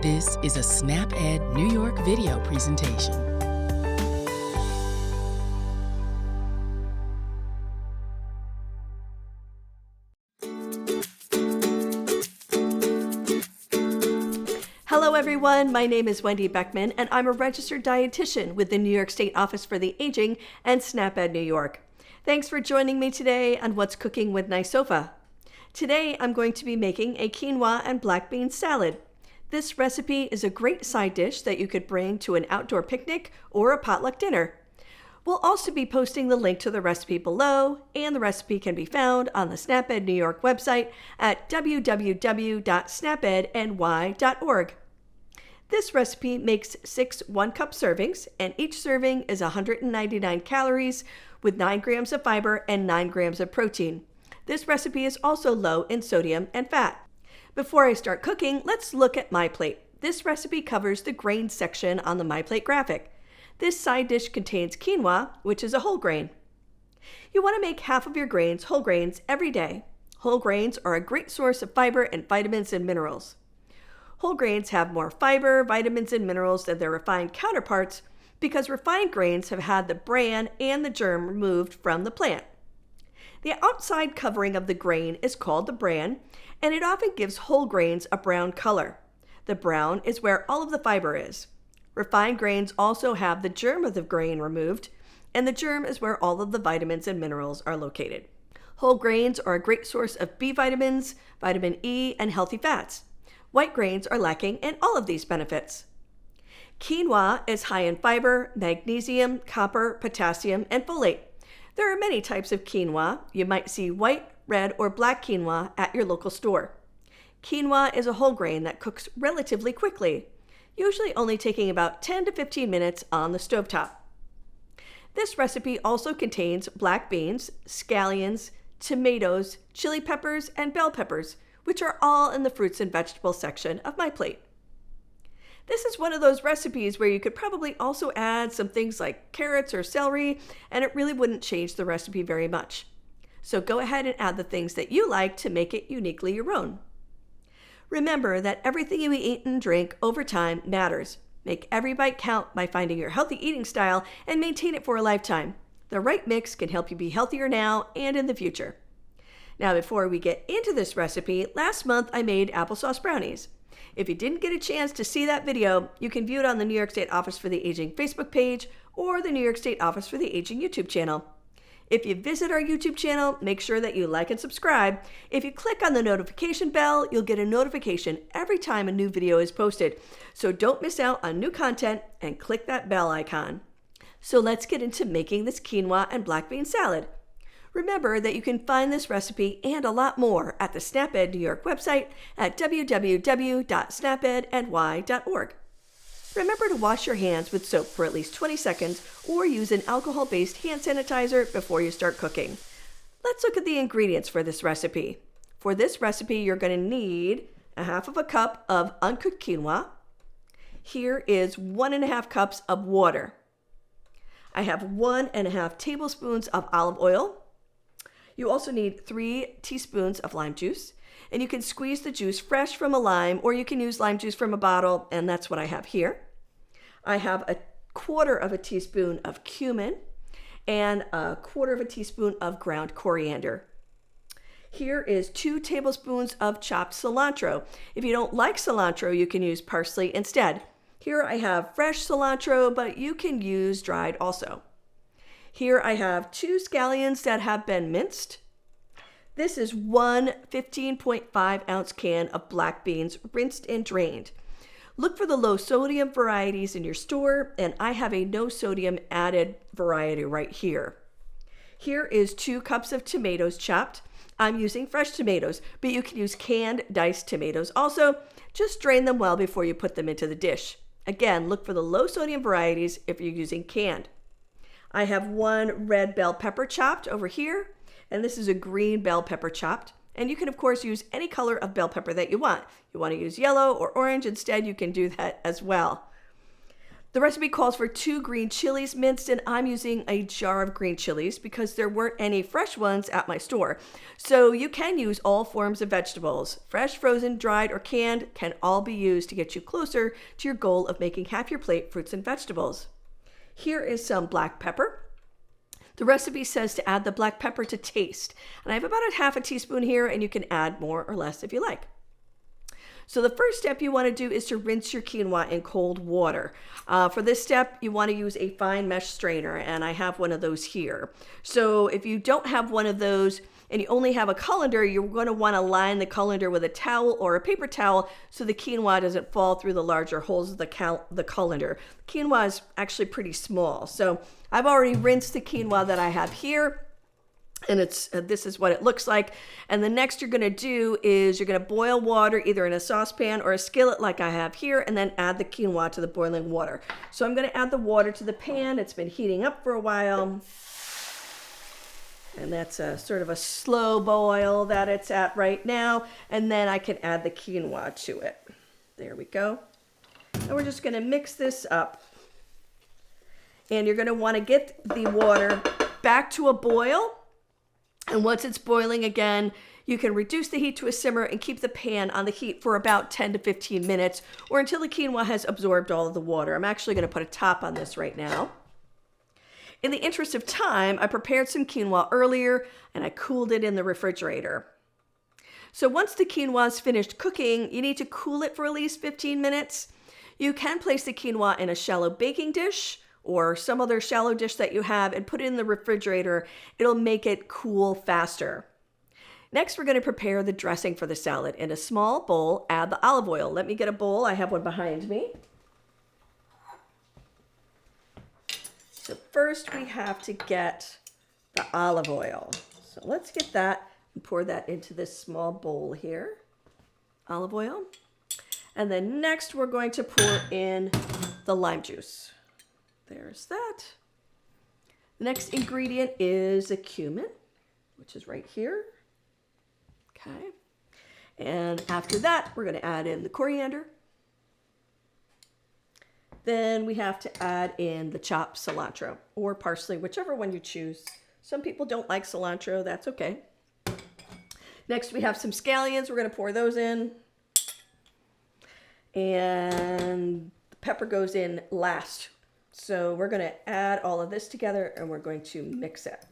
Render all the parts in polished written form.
This is a SnapEd New York video presentation. Hello everyone, my name is Wendy Beckman and I'm a registered dietitian with the New York State Office for the Aging and SnapEd New York. Thanks for joining me today on What's Cooking with NYSOFA. Today I'm going to be making a quinoa and black bean salad. This recipe is a great side dish that you could bring to an outdoor picnic or a potluck dinner. We'll also be posting the link to the recipe below, and the recipe can be found on the SnapEd New York website at www.snapedny.org. This recipe makes 6 1-cup servings, and each serving is 199 calories with 9 grams of fiber and 9 grams of protein. This recipe is also low in sodium and fat. Before I start cooking, let's look at my plate. This recipe covers the grain section on the My Plate graphic. This side dish contains quinoa, which is a whole grain. You want to make half of your grains whole grains every day. Whole grains are a great source of fiber and vitamins and minerals. Whole grains have more fiber, vitamins, and minerals than their refined counterparts because refined grains have had the bran and the germ removed from the plant. The outside covering of the grain is called the bran, and it often gives whole grains a brown color. The brown is where all of the fiber is. Refined grains also have the germ of the grain removed, and the germ is where all of the vitamins and minerals are located. Whole grains are a great source of B vitamins, vitamin E, and healthy fats. White grains are lacking in all of these benefits. Quinoa is high in fiber, magnesium, copper, potassium, and folate. There are many types of quinoa. You might see white, red, or black quinoa at your local store. Quinoa is a whole grain that cooks relatively quickly, usually only taking about 10 to 15 minutes on the stovetop. This recipe also contains black beans, scallions, tomatoes, chili peppers, and bell peppers, which are all in the fruits and vegetables section of my plate. This is one of those recipes where you could probably also add some things like carrots or celery, and it really wouldn't change the recipe very much. So go ahead and add the things that you like to make it uniquely your own. Remember that everything you eat and drink over time matters. Make every bite count by finding your healthy eating style and maintain it for a lifetime. The right mix can help you be healthier now and in the future. Now, before we get into this recipe, last month I made applesauce brownies. If you didn't get a chance to see that video, you can view it on the New York State Office for the Aging Facebook page or the New York State Office for the Aging YouTube channel. If you visit our YouTube channel, make sure that you like and subscribe. If you click on the notification bell, you'll get a notification every time a new video is posted. So don't miss out on new content and click that bell icon. So let's get into making this quinoa and black bean salad. Remember that you can find this recipe and a lot more at the SnapEd New York website at www.snapedny.org. Remember to wash your hands with soap for at least 20 seconds or use an alcohol-based hand sanitizer before you start cooking. Let's look at the ingredients for this recipe. For this recipe, you're going to need a half of a cup of uncooked quinoa. Here is 1.5 cups of water. I have 1.5 tablespoons of olive oil. You also need 3 teaspoons of lime juice, and you can squeeze the juice fresh from a lime, or you can use lime juice from a bottle, and that's what I have here. I have 1/4 teaspoon of cumin and 1/4 teaspoon of ground coriander. Here is 2 tablespoons of chopped cilantro. If you don't like cilantro, you can use parsley instead. Here I have fresh cilantro, but you can use dried also. Here I have 2 scallions that have been minced. This is 1 15.5 ounce can of black beans rinsed and drained. Look for the low sodium varieties in your store, and I have a no sodium added variety right here. Here is 2 cups of tomatoes chopped. I'm using fresh tomatoes, but you can use canned diced tomatoes also. Just drain them well before you put them into the dish. Again, look for the low sodium varieties if you're using canned. I have 1 red bell pepper chopped over here, and this is a green bell pepper chopped. And you can, of course, use any color of bell pepper that you want. You want to use yellow or orange instead, you can do that as well. The recipe calls for 2 green chilies minced, and I'm using a jar of green chilies because there weren't any fresh ones at my store. So you can use all forms of vegetables. Fresh, frozen, dried, or canned can all be used to get you closer to your goal of making half your plate fruits and vegetables. Here is some black pepper. The recipe says to add the black pepper to taste. And I have about a half a teaspoon here, and you can add more or less if you like. So the first step you want to do is to rinse your quinoa in cold water. For this step, you want to use a fine mesh strainer, and I have one of those here. So if you don't have one of those and you only have a colander, you're going to want to line the colander with a towel or a paper towel so the quinoa doesn't fall through the larger holes of the colander. Quinoa is actually pretty small. So I've already rinsed the quinoa that I have here. And this is what it looks like. And the next you're going to do is you're going to boil water either in a saucepan or a skillet like I have here, and then add the quinoa to the boiling water. So I'm going to add the water to the pan. It's been heating up for a while. And that's a sort of a slow boil that it's at right now. And then I can add the quinoa to it. There we go. And we're just going to mix this up. And you're going to want to get the water back to a boil. And once it's boiling again, you can reduce the heat to a simmer and keep the pan on the heat for about 10 to 15 minutes or until the quinoa has absorbed all of the water. I'm actually going to put a top on this right now. In the interest of time, I prepared some quinoa earlier and I cooled it in the refrigerator. So once the quinoa is finished cooking, you need to cool it for at least 15 minutes. You can place the quinoa in a shallow baking dish or some other shallow dish that you have and put it in the refrigerator. It'll make it cool faster. Next, we're going to prepare the dressing for the salad. In a small bowl, add the olive oil. Let me get a bowl. I have one behind me. So first we have to get the olive oil. So let's get that and pour that into this small bowl here. Olive oil. And then next we're going to pour in the lime juice. There's that. The next ingredient is a cumin, which is right here. Okay. And after that, we're going to add in the coriander. Then we have to add in the chopped cilantro or parsley, whichever one you choose. Some people don't like cilantro. That's okay. Next, we have some scallions. We're going to pour those in. And the pepper goes in last. So we're going to add all of this together and we're going to mix it.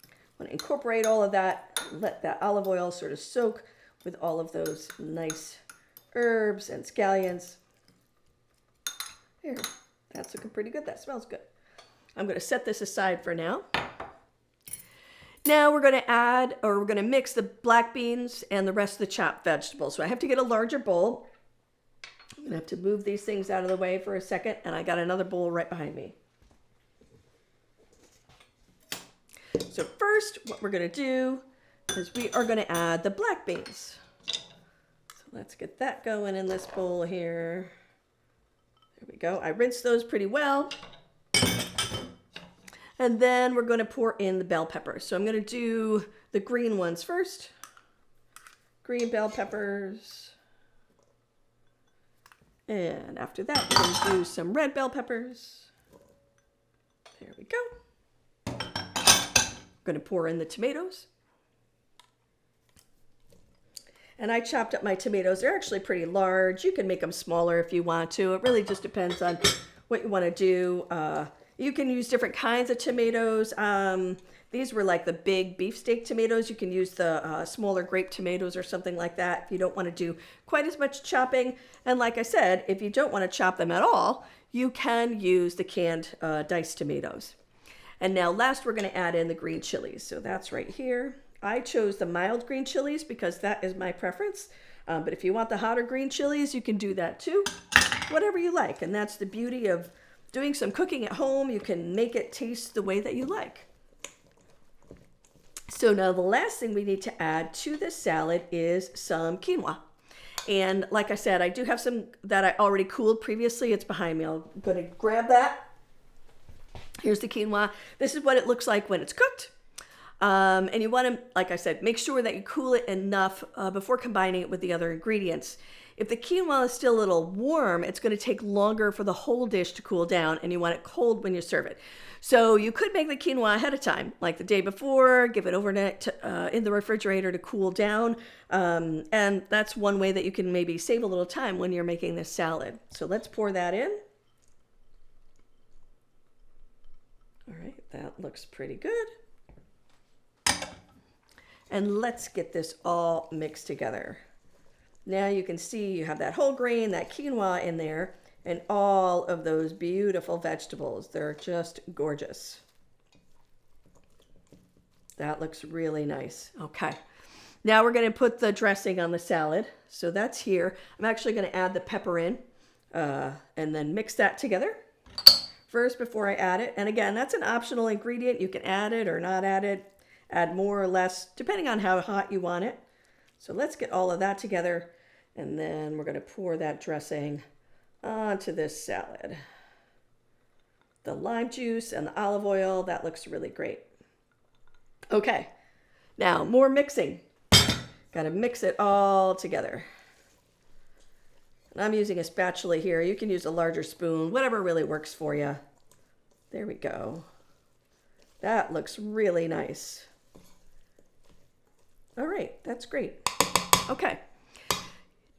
I'm going to incorporate all of that, let that olive oil sort of soak with all of those nice herbs and scallions. There, that's looking pretty good. That smells good. I'm going to set this aside for now. Now we're going to mix the black beans and the rest of the chopped vegetables. So I have to get a larger bowl. I'm going to have to move these things out of the way for a second, and I got another bowl right behind me. So first, what we're going to do is we are going to add the black beans. So let's get that going in this bowl here. There we go. I rinsed those pretty well. And then we're going to pour in the bell peppers. So I'm going to do the green ones first. Green bell peppers. And after that, we're going to do some red bell peppers. There we go. I'm going to pour in the tomatoes. And I chopped up my tomatoes. They're actually pretty large. You can make them smaller if you want to. It really just depends on what you want to do. You can use different kinds of tomatoes. These were like the big beefsteak tomatoes. You can use the smaller grape tomatoes or something like that if you don't want to do quite as much chopping. And like I said, if you don't want to chop them at all, you can use the canned diced tomatoes. And now last, we're going to add in the green chilies. So that's right here. I chose the mild green chilies because that is my preference. But if you want the hotter green chilies, you can do that too. Whatever you like. And that's the beauty of doing some cooking at home. You can make it taste the way that you like. So now the last thing we need to add to this salad is some quinoa. And like I said, I do have some that I already cooled previously. It's behind me. I'm going to grab that. Here's the quinoa. This is what it looks like when it's cooked. And you want to, like I said, make sure that you cool it enough before combining it with the other ingredients. If the quinoa is still a little warm, it's going to take longer for the whole dish to cool down, and you want it cold when you serve it. So you could make the quinoa ahead of time, like the day before, give it overnight in the refrigerator to cool down. And that's one way that you can maybe save a little time when you're making this salad. So let's pour that in. All right, that looks pretty good. And let's get this all mixed together. Now you can see you have that whole grain, that quinoa in there, and all of those beautiful vegetables. They're just gorgeous. That looks really nice. Okay. Now we're going to put the dressing on the salad. So that's here. I'm actually going to add the pepper in and then mix that together first before I add it. And again, that's an optional ingredient. You can add it or not add it, add more or less, depending on how hot you want it. So let's get all of that together, and then we're going to pour that dressing onto this salad. The lime juice and the olive oil, that looks really great. Okay, now more mixing. Got to mix it all together. And I'm using a spatula here. You can use a larger spoon, whatever really works for you. There we go. That looks really nice. All right, that's great. Okay.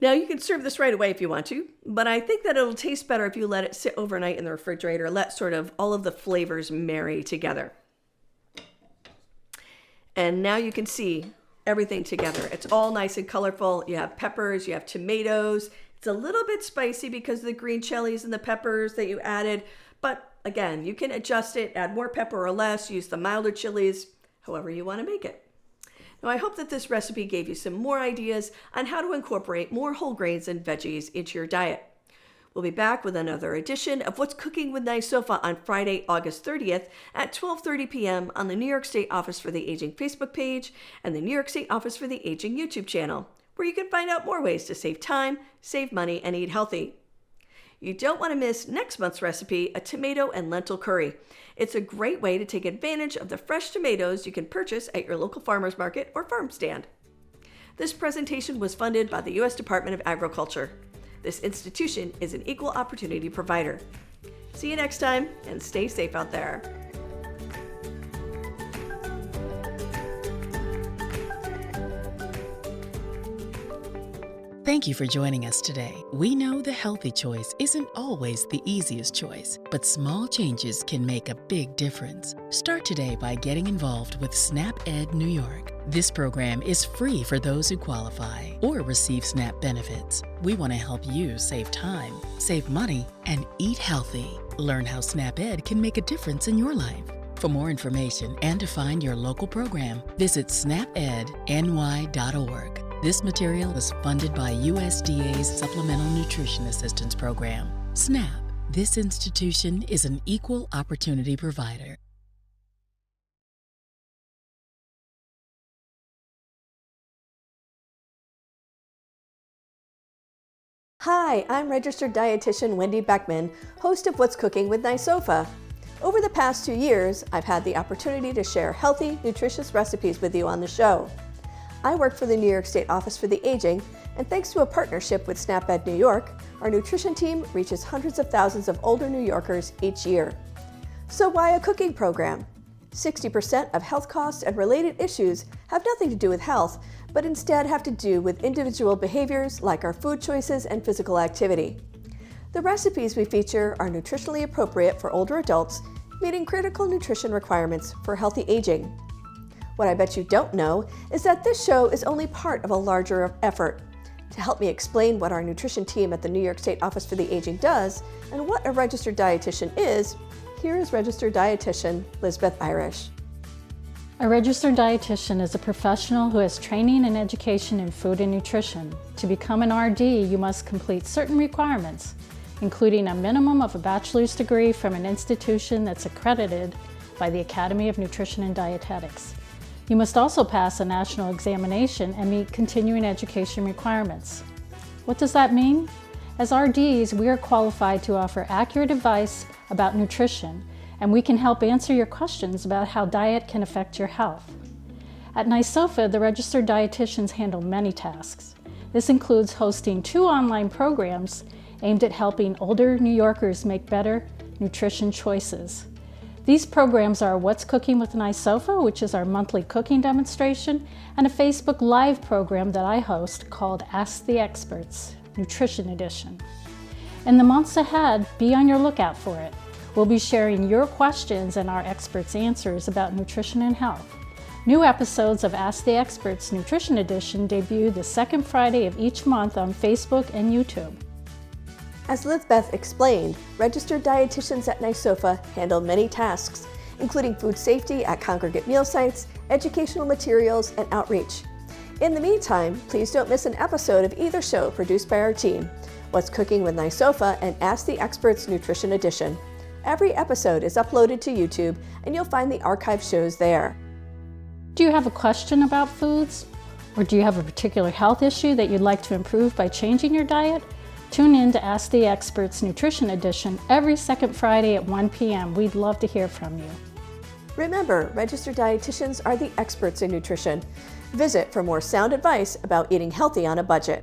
Now you can serve this right away if you want to, but I think that it'll taste better if you let it sit overnight in the refrigerator, let sort of all of the flavors marry together. And now you can see everything together. It's all nice and colorful. You have peppers, you have tomatoes. It's a little bit spicy because of the green chilies and the peppers that you added, but again, you can adjust it, add more pepper or less, use the milder chilies, however you want to make it. Now, I hope that this recipe gave you some more ideas on how to incorporate more whole grains and veggies into your diet. We'll be back with another edition of What's Cooking with NYSOFA on Friday, August 30th at 12:30 p.m. on the New York State Office for the Aging Facebook page and the New York State Office for the Aging YouTube channel, where you can find out more ways to save time, save money, and eat healthy. You don't want to miss next month's recipe, a tomato and lentil curry. It's a great way to take advantage of the fresh tomatoes you can purchase at your local farmer's market or farm stand. This presentation was funded by the U.S. Department of Agriculture. This institution is an equal opportunity provider. See you next time, and stay safe out there. Thank you for joining us today. We know the healthy choice isn't always the easiest choice, but small changes can make a big difference. Start today by getting involved with SNAP-Ed New York. This program is free for those who qualify or receive SNAP benefits. We want to help you save time, save money, and eat healthy. Learn how SNAP-Ed can make a difference in your life. For more information and to find your local program, visit snapedny.org. This material is funded by USDA's Supplemental Nutrition Assistance Program. SNAP. This institution is an equal opportunity provider. Hi, I'm registered dietitian Wendy Beckman, host of What's Cooking with NYSOFA. Over the past 2 years, I've had the opportunity to share healthy, nutritious recipes with you on the show. I work for the New York State Office for the Aging, and thanks to a partnership with SNAP-Ed New York, our nutrition team reaches hundreds of thousands of older New Yorkers each year. So why a cooking program? 60% of health costs and related issues have nothing to do with health, but instead have to do with individual behaviors like our food choices and physical activity. The recipes we feature are nutritionally appropriate for older adults, meeting critical nutrition requirements for healthy aging. What I bet you don't know is that this show is only part of a larger effort. To help me explain what our nutrition team at the New York State Office for the Aging does and what a registered dietitian is, here is registered dietitian Lisbeth Irish. A registered dietitian is a professional who has training and education in food and nutrition. To become an RD, you must complete certain requirements, including a minimum of a bachelor's degree from an institution that's accredited by the Academy of Nutrition and Dietetics. You must also pass a national examination and meet continuing education requirements. What does that mean? As RDs, we are qualified to offer accurate advice about nutrition, and we can help answer your questions about how diet can affect your health. At NYSOFA, the registered dietitians handle many tasks. This includes hosting 2 online programs aimed at helping older New Yorkers make better nutrition choices. These programs are What's Cooking with NYSOFA, which is our monthly cooking demonstration, and a Facebook Live program that I host called Ask the Experts, Nutrition Edition. In the months ahead, be on your lookout for it. We'll be sharing your questions and our experts' answers about nutrition and health. New episodes of Ask the Experts Nutrition Edition debut the second Friday of each month on Facebook and YouTube. As Lizbeth explained, registered dietitians at NYSOFA handle many tasks, including food safety at congregate meal sites, educational materials, and outreach. In the meantime, please don't miss an episode of either show produced by our team, What's Cooking with NYSOFA and Ask the Experts Nutrition Edition. Every episode is uploaded to YouTube, and you'll find the archive shows there. Do you have a question about foods? Or do you have a particular health issue that you'd like to improve by changing your diet? Tune in to Ask the Experts Nutrition Edition every second Friday at 1 p.m. We'd love to hear from you. Remember, registered dietitians are the experts in nutrition. Visit for more sound advice about eating healthy on a budget.